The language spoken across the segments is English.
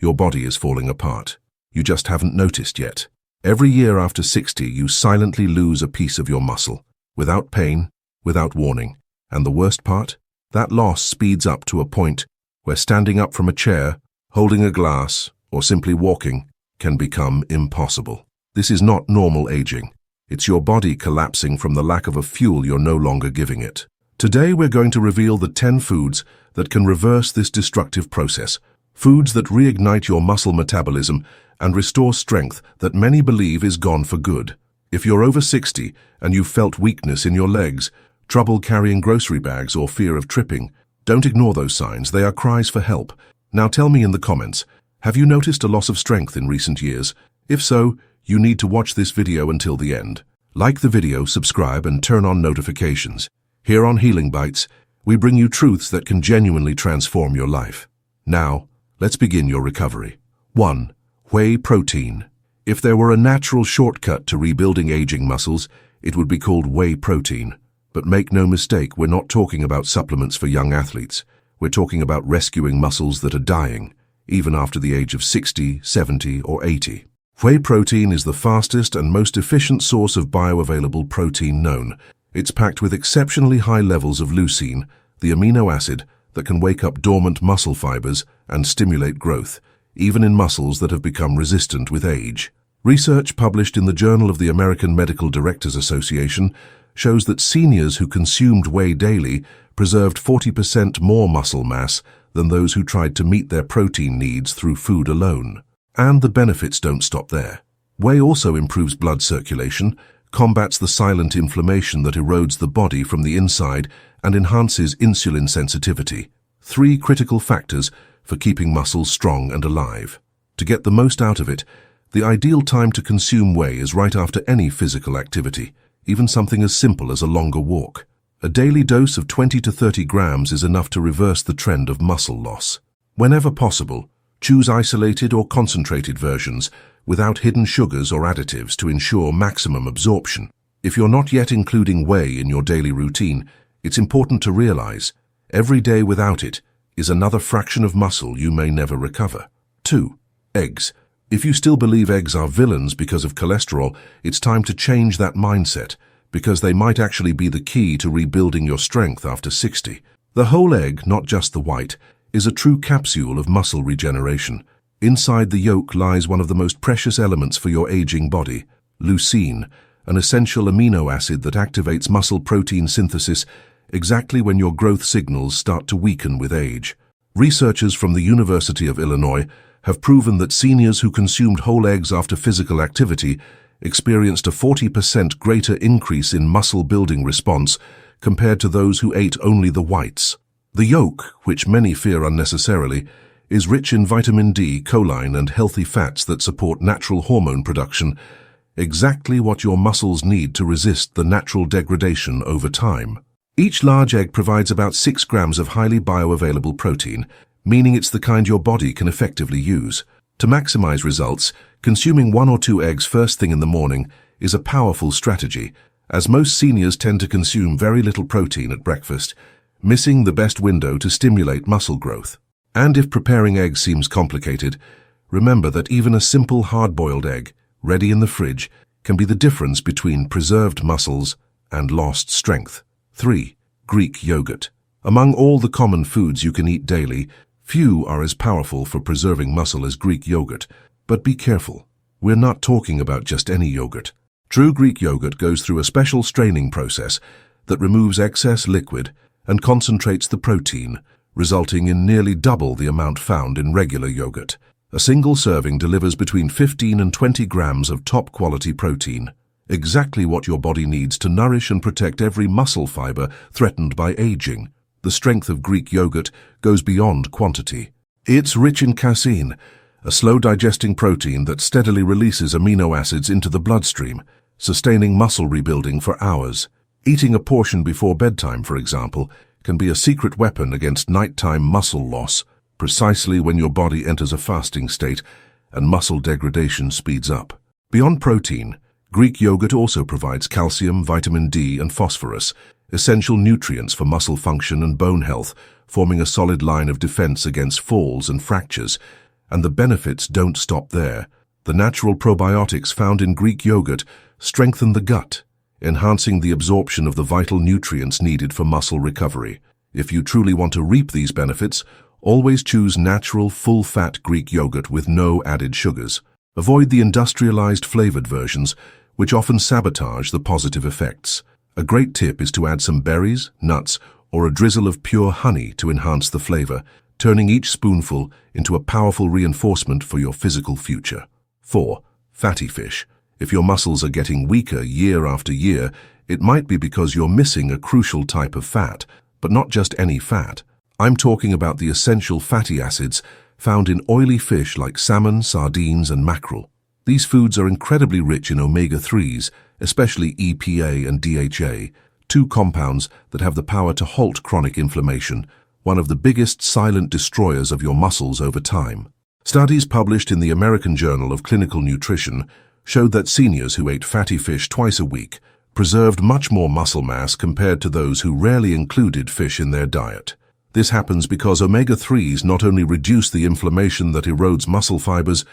your body is falling apart. You just haven't noticed yet. Every year after 60, you silently lose a piece of your muscle, without pain, without warning. And the worst part? That loss speeds up to a point where standing up from a chair, holding a glass, or simply walking can become impossible. This is not normal aging. It's your body collapsing from the lack of a fuel you're no longer giving it. Today we're going to reveal the 10 foods that can reverse this destructive process. Foods that reignite your muscle metabolism and restore strength that many believe is gone for good. If you're over 60 and you've felt weakness in your legs, trouble carrying grocery bags, or fear of tripping, don't ignore those signs. They are cries for help. Now tell me in the comments, have you noticed a loss of strength in recent years? If so, you need to watch this video until the end. Like the video, subscribe, and turn on notifications. Here on Healing Bites, we bring you truths that can genuinely transform your life. Now, let's begin your recovery. 1. Whey protein. If there were a natural shortcut to rebuilding aging muscles, it would be called whey protein. But make no mistake, we're not talking about supplements for young athletes. We're talking about rescuing muscles that are dying, even after the age of 60, 70, or 80. Whey protein is the fastest and most efficient source of bioavailable protein known. It's packed with exceptionally high levels of leucine, the amino acid that can wake up dormant muscle fibers and stimulate growth, even in muscles that have become resistant with age. Research published in the Journal of the American Medical Directors Association shows that seniors who consumed whey daily preserved 40% more muscle mass than those who tried to meet their protein needs through food alone. And the benefits don't stop there. Whey also improves blood circulation, combats the silent inflammation that erodes the body from the inside, and enhances insulin sensitivity. 3 critical factors for keeping muscles strong and alive. To get the most out of it, the ideal time to consume whey is right after any physical activity, even something as simple as a longer walk. A daily dose of 20 to 30 grams is enough to reverse the trend of muscle loss. Whenever possible, choose isolated or concentrated versions without hidden sugars or additives to ensure maximum absorption. If you're not yet including whey in your daily routine, it's important to realize every day without it is another fraction of muscle you may never recover. 2. Eggs. If you still believe eggs are villains because of cholesterol, it's time to change that mindset, because they might actually be the key to rebuilding your strength after 60. The whole egg, not just the white, is a true capsule of muscle regeneration. Inside the yolk lies one of the most precious elements for your aging body, leucine, an essential amino acid that activates muscle protein synthesis exactly when your growth signals start to weaken with age. Researchers from the University of Illinois have proven that seniors who consumed whole eggs after physical activity experienced a 40% greater increase in muscle building response compared to those who ate only the whites. The yolk, which many fear unnecessarily, is rich in vitamin D, choline, and healthy fats that support natural hormone production, exactly what your muscles need to resist the natural degradation over time. Each large egg provides about 6 grams of highly bioavailable protein, meaning it's the kind your body can effectively use. To maximize results, consuming 1 or 2 eggs first thing in the morning is a powerful strategy, as most seniors tend to consume very little protein at breakfast, missing the best window to stimulate muscle growth. And if preparing eggs seems complicated, remember that even a simple hard-boiled egg, ready in the fridge, can be the difference between preserved muscles and lost strength. 3. Greek yogurt. Among all the common foods you can eat daily, few are as powerful for preserving muscle as Greek yogurt. But be careful, we're not talking about just any yogurt. True Greek yogurt goes through a special straining process that removes excess liquid and concentrates the protein, resulting in nearly double the amount found in regular yogurt. A single serving delivers between 15 and 20 grams of top-quality protein, exactly what your body needs to nourish and protect every muscle fiber threatened by aging. The strength of Greek yogurt goes beyond quantity. It's rich in casein, a slow-digesting protein that steadily releases amino acids into the bloodstream, sustaining muscle rebuilding for hours. Eating a portion before bedtime, for example, can be a secret weapon against nighttime muscle loss, precisely when your body enters a fasting state and muscle degradation speeds up. Beyond protein, Greek yogurt also provides calcium, vitamin D, and phosphorus, essential nutrients for muscle function and bone health, forming a solid line of defense against falls and fractures. And the benefits don't stop there. The natural probiotics found in Greek yogurt strengthen the gut, enhancing the absorption of the vital nutrients needed for muscle recovery. If you truly want to reap these benefits, always choose natural, full-fat Greek yogurt with no added sugars. Avoid the industrialized flavored versions, which often sabotage the positive effects. A great tip is to add some berries, nuts, or a drizzle of pure honey to enhance the flavor, turning each spoonful into a powerful reinforcement for your physical future. 4. Fatty fish. If your muscles are getting weaker year after year, it might be because you're missing a crucial type of fat, but not just any fat. I'm talking about the essential fatty acids found in oily fish like salmon, sardines, and mackerel. These foods are incredibly rich in omega-3s, especially EPA and DHA, two compounds that have the power to halt chronic inflammation, one of the biggest silent destroyers of your muscles over time. Studies published in the American Journal of Clinical Nutrition showed that seniors who ate fatty fish twice a week preserved much more muscle mass compared to those who rarely included fish in their diet. This happens because omega-3s not only reduce the inflammation that erodes muscle fibers,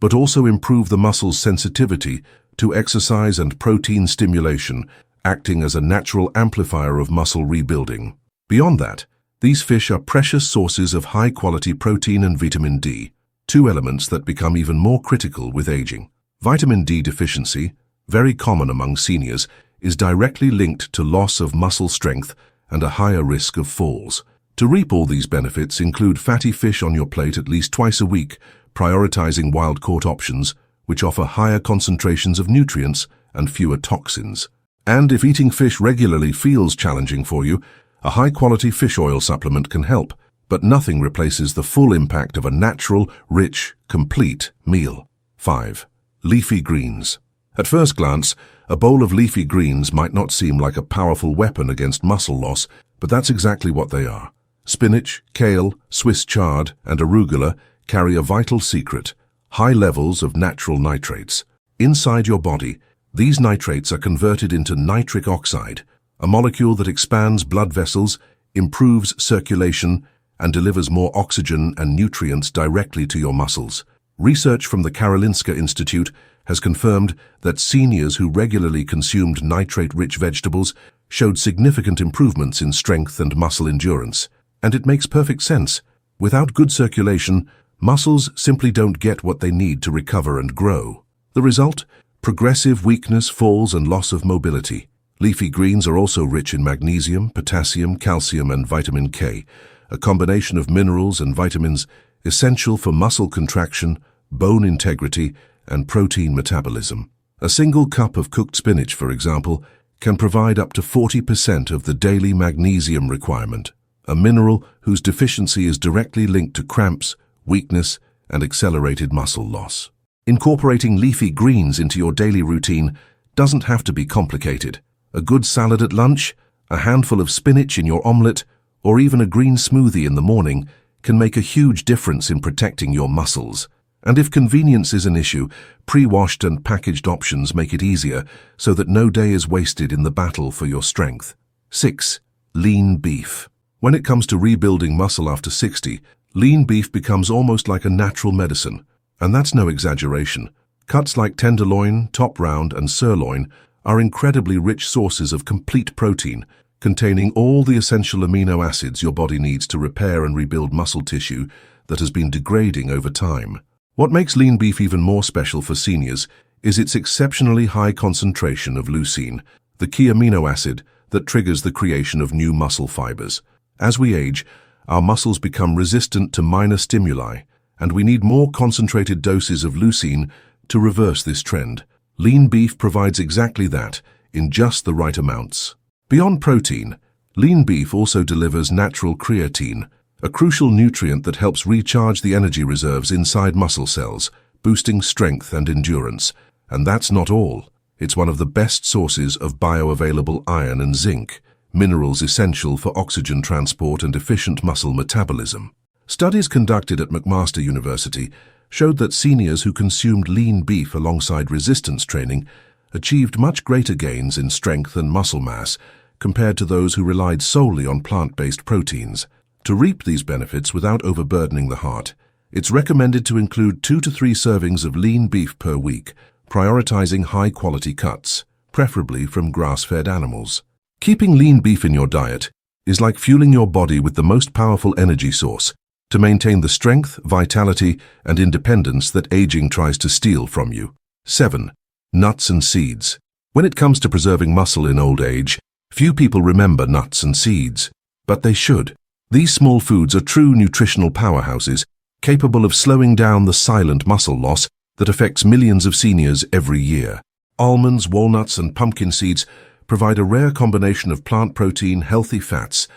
but also improve the muscle's sensitivity to exercise and protein stimulation, acting as a natural amplifier of muscle rebuilding. Beyond that, these fish are precious sources of high-quality protein and vitamin D, two elements that become even more critical with aging. Vitamin D deficiency, very common among seniors, is directly linked to loss of muscle strength and a higher risk of falls. To reap all these benefits, include fatty fish on your plate at least twice a week, prioritizing wild-caught options, which offer higher concentrations of nutrients and fewer toxins. And if eating fish regularly feels challenging for you, a high-quality fish oil supplement can help, but nothing replaces the full impact of a natural, rich, complete meal. 5. Leafy greens. At first glance, a bowl of leafy greens might not seem like a powerful weapon against muscle loss, but that's exactly what they are. Spinach, kale, Swiss chard, and arugula carry a vital secret: high levels of natural nitrates. Inside your body, these nitrates are converted into nitric oxide, a molecule that expands blood vessels, improves circulation, and delivers more oxygen and nutrients directly to your muscles. Research from the Karolinska Institute has confirmed that seniors who regularly consumed nitrate-rich vegetables showed significant improvements in strength and muscle endurance. And it makes perfect sense. Without good circulation, muscles simply don't get what they need to recover and grow. The result? Progressive weakness, falls, and loss of mobility. Leafy greens are also rich in magnesium, potassium, calcium, and vitamin K, a combination of minerals and vitamins essential for muscle contraction, bone integrity, and protein metabolism. A single cup of cooked spinach, for example, can provide up to 40% of the daily magnesium requirement, a mineral whose deficiency is directly linked to cramps, weakness, and accelerated muscle loss. Incorporating leafy greens into your daily routine doesn't have to be complicated. A good salad at lunch, a handful of spinach in your omelette, or even a green smoothie in the morning can make a huge difference in protecting your muscles. And if convenience is an issue, pre-washed and packaged options make it easier so that no day is wasted in the battle for your strength. 6. Lean beef. When it comes to rebuilding muscle after 60, lean beef becomes almost like a natural medicine. And that's no exaggeration. Cuts like tenderloin, top round, and sirloin are incredibly rich sources of complete protein, containing all the essential amino acids your body needs to repair and rebuild muscle tissue that has been degrading over time. What makes lean beef even more special for seniors is its exceptionally high concentration of leucine, the key amino acid that triggers the creation of new muscle fibers. As we age, our muscles become resistant to minor stimuli, and we need more concentrated doses of leucine to reverse this trend. Lean beef provides exactly that, in just the right amounts. Beyond protein, lean beef also delivers natural creatine, a crucial nutrient that helps recharge the energy reserves inside muscle cells, boosting strength and endurance. And that's not all. It's one of the best sources of bioavailable iron and zinc, minerals essential for oxygen transport and efficient muscle metabolism. Studies conducted at McMaster University showed that seniors who consumed lean beef alongside resistance training achieved much greater gains in strength and muscle mass compared to those who relied solely on plant-based proteins. To reap these benefits without overburdening the heart, It's recommended to include 2 to 3 servings of lean beef per week, prioritizing high-quality cuts, preferably from grass-fed animals. Keeping lean beef in your diet is like fueling your body with the most powerful energy source to maintain the strength, vitality, and independence that aging tries to steal from you. 7. Nuts and seeds. When it comes to preserving muscle in old age, few people remember nuts and seeds, but they should. These small foods are true nutritional powerhouses, capable of slowing down the silent muscle loss that affects millions of seniors every year. Almonds, walnuts, and pumpkin seeds provide a rare combination of plant protein, healthy fats,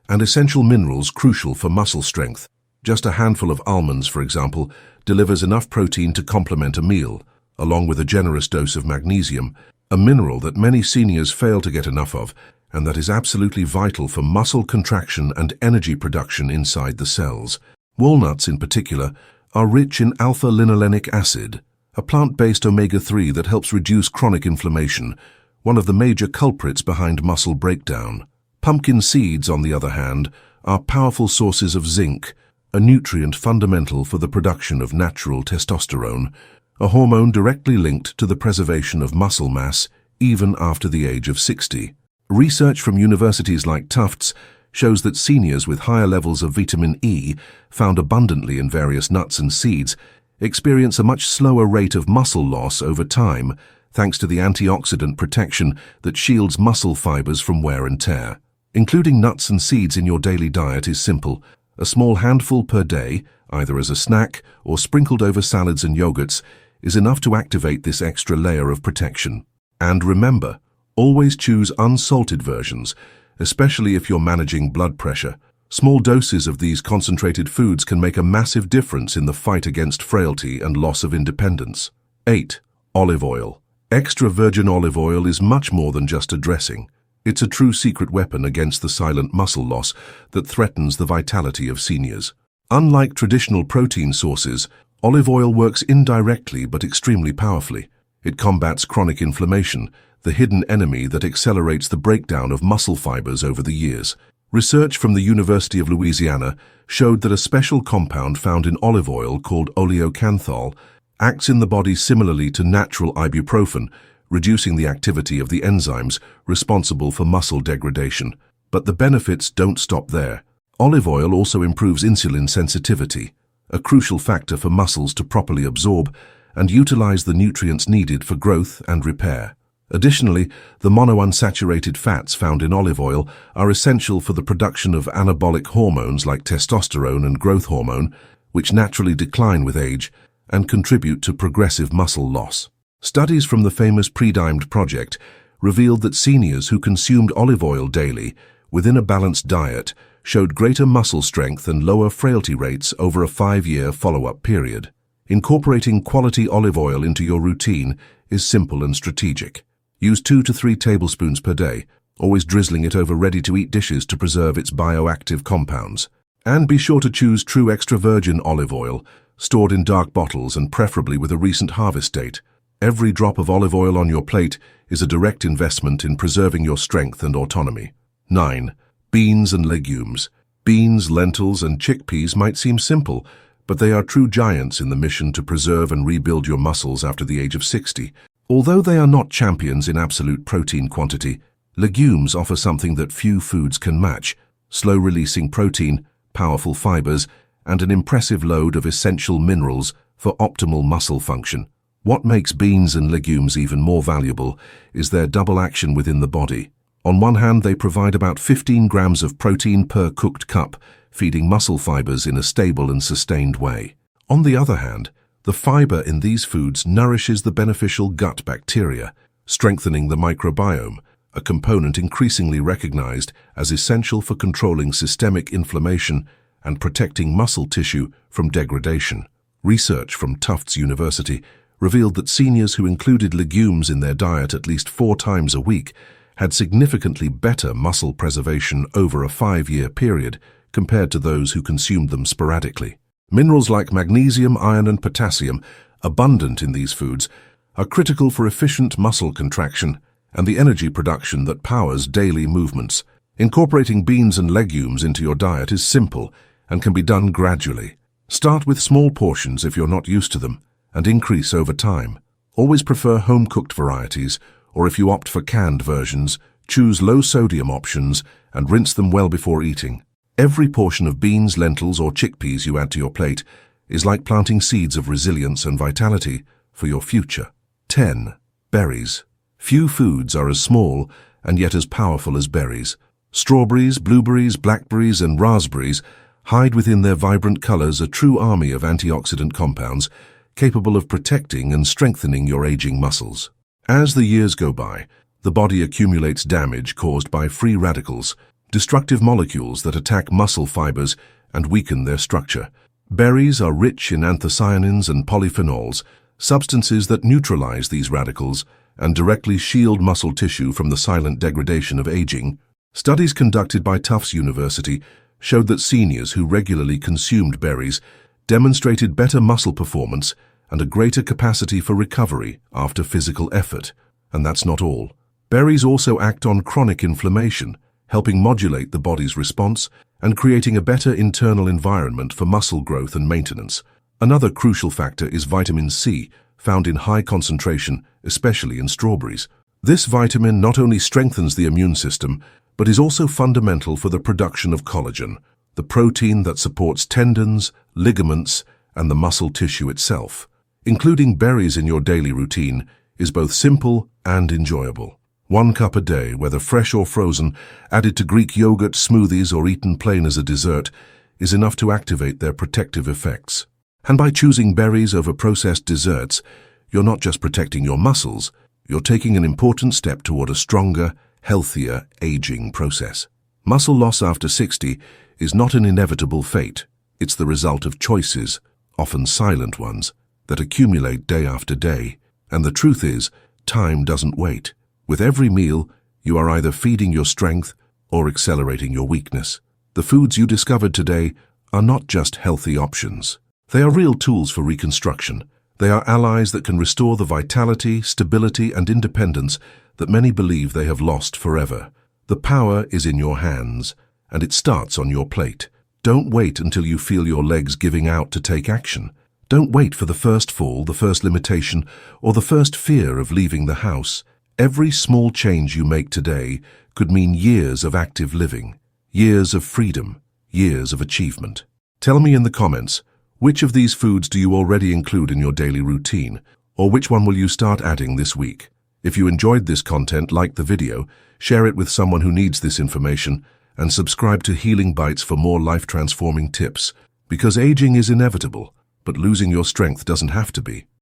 and essential minerals crucial for muscle strength. Just a handful of almonds, for example, delivers enough protein to complement a meal, along with a generous dose of magnesium, a mineral that many seniors fail to get enough of, and that is absolutely vital for muscle contraction and energy production inside the cells. Walnuts, in particular, are rich in alpha-linolenic acid, a plant-based omega-3 that helps reduce chronic inflammation, one of the major culprits behind muscle breakdown. Pumpkin seeds, on the other hand, are powerful sources of zinc, a nutrient fundamental for the production of natural testosterone, a hormone directly linked to the preservation of muscle mass even after the age of 60. Research from universities like Tufts shows that seniors with higher levels of vitamin E, found abundantly in various nuts and seeds, experience a much slower rate of muscle loss over time, thanks to the antioxidant protection that shields muscle fibers from wear and tear. Including nuts and seeds in your daily diet is simple. A small handful per day, either as a snack or sprinkled over salads and yogurts, is enough to activate this extra layer of protection. And remember, always choose unsalted versions, especially if you're managing blood pressure. Small doses of these concentrated foods can make a massive difference in the fight against frailty and loss of independence. 8. Olive oil. Extra virgin olive oil is much more than just a dressing. It's a true secret weapon against the silent muscle loss that threatens the vitality of seniors. Unlike traditional protein sources, olive oil works indirectly but extremely powerfully. It combats chronic inflammation, the hidden enemy that accelerates the breakdown of muscle fibers over the years. Research from the University of Louisiana showed that a special compound found in olive oil called oleocanthal acts in the body similarly to natural ibuprofen, reducing the activity of the enzymes responsible for muscle degradation. But the benefits don't stop there. Olive oil also improves insulin sensitivity, a crucial factor for muscles to properly absorb and utilize the nutrients needed for growth and repair. Additionally, the monounsaturated fats found in olive oil are essential for the production of anabolic hormones like testosterone and growth hormone, which naturally decline with age and contribute to progressive muscle loss. Studies from the famous Pre-Dimed project revealed that seniors who consumed olive oil daily within a balanced diet showed greater muscle strength and lower frailty rates over a 5-year follow-up period. Incorporating quality olive oil into your routine is simple and strategic. Use 2 to 3 tablespoons per day, always drizzling it over ready-to-eat dishes to preserve its bioactive compounds. And be sure to choose true extra virgin olive oil, stored in dark bottles and preferably with a recent harvest date. Every drop of olive oil on your plate is a direct investment in preserving your strength and autonomy. 9. Beans and legumes. Beans, lentils, and chickpeas might seem simple, but they are true giants in the mission to preserve and rebuild your muscles after the age of 60. Although they are not champions in absolute protein quantity, legumes offer something that few foods can match: slow-releasing protein, powerful fibers, and an impressive load of essential minerals for optimal muscle function. What makes beans and legumes even more valuable is their double action within the body. On one hand, they provide about 15 grams of protein per cooked cup, feeding muscle fibers in a stable and sustained way. On the other hand, the fiber in these foods nourishes the beneficial gut bacteria, strengthening the microbiome, a component increasingly recognized as essential for controlling systemic inflammation and protecting muscle tissue from degradation. Research from Tufts University revealed that seniors who included legumes in their diet at least 4 times a week had significantly better muscle preservation over a 5-year period compared to those who consumed them sporadically. Minerals like magnesium, iron, and potassium, abundant in these foods, are critical for efficient muscle contraction and the energy production that powers daily movements. Incorporating beans and legumes into your diet is simple and can be done gradually. Start with small portions if you're not used to them, and increase over time. Always prefer home-cooked varieties, or if you opt for canned versions, choose low-sodium options and rinse them well before eating. Every portion of beans, lentils, or chickpeas you add to your plate is like planting seeds of resilience and vitality for your future. 10. Berries. Few foods are as small and yet as powerful as berries. Strawberries, blueberries, blackberries, and raspberries hide within their vibrant colors a true army of antioxidant compounds capable of protecting and strengthening your aging muscles. As the years go by, the body accumulates damage caused by free radicals, destructive molecules that attack muscle fibers and weaken their structure. Berries are rich in anthocyanins and polyphenols, substances that neutralize these radicals and directly shield muscle tissue from the silent degradation of aging. Studies conducted by Tufts University showed that seniors who regularly consumed berries demonstrated better muscle performance and a greater capacity for recovery after physical effort. And that's not all. Berries also act on chronic inflammation, helping modulate the body's response and creating a better internal environment for muscle growth and maintenance. Another crucial factor is vitamin C, found in high concentration, especially in strawberries. This vitamin not only strengthens the immune system, but is also fundamental for the production of collagen, the protein that supports tendons, ligaments, and the muscle tissue itself. Including berries in your daily routine is both simple and enjoyable. 1 cup a day, whether fresh or frozen, added to Greek yogurt, smoothies, or eaten plain as a dessert, is enough to activate their protective effects. And by choosing berries over processed desserts, you're not just protecting your muscles, you're taking an important step toward a stronger, healthier aging process. Muscle loss after 60 is not an inevitable fate. It's the result of choices, often silent ones, that accumulate day after day. And the truth is, time doesn't wait. With every meal, you are either feeding your strength or accelerating your weakness. The foods you discovered today are not just healthy options. They are real tools for reconstruction. They are allies that can restore the vitality, stability, and independence that many believe they have lost forever. The power is in your hands, and it starts on your plate. Don't wait until you feel your legs giving out to take action. Don't wait for the first fall, the first limitation, or the first fear of leaving the house. Every small change you make today could mean years of active living, years of freedom, years of achievement. Tell me in the comments, which of these foods do you already include in your daily routine, or which one will you start adding this week? If you enjoyed this content, like the video, share it with someone who needs this information, and subscribe to Healing Bites for more life-transforming tips, because aging is inevitable, but losing your strength doesn't have to be.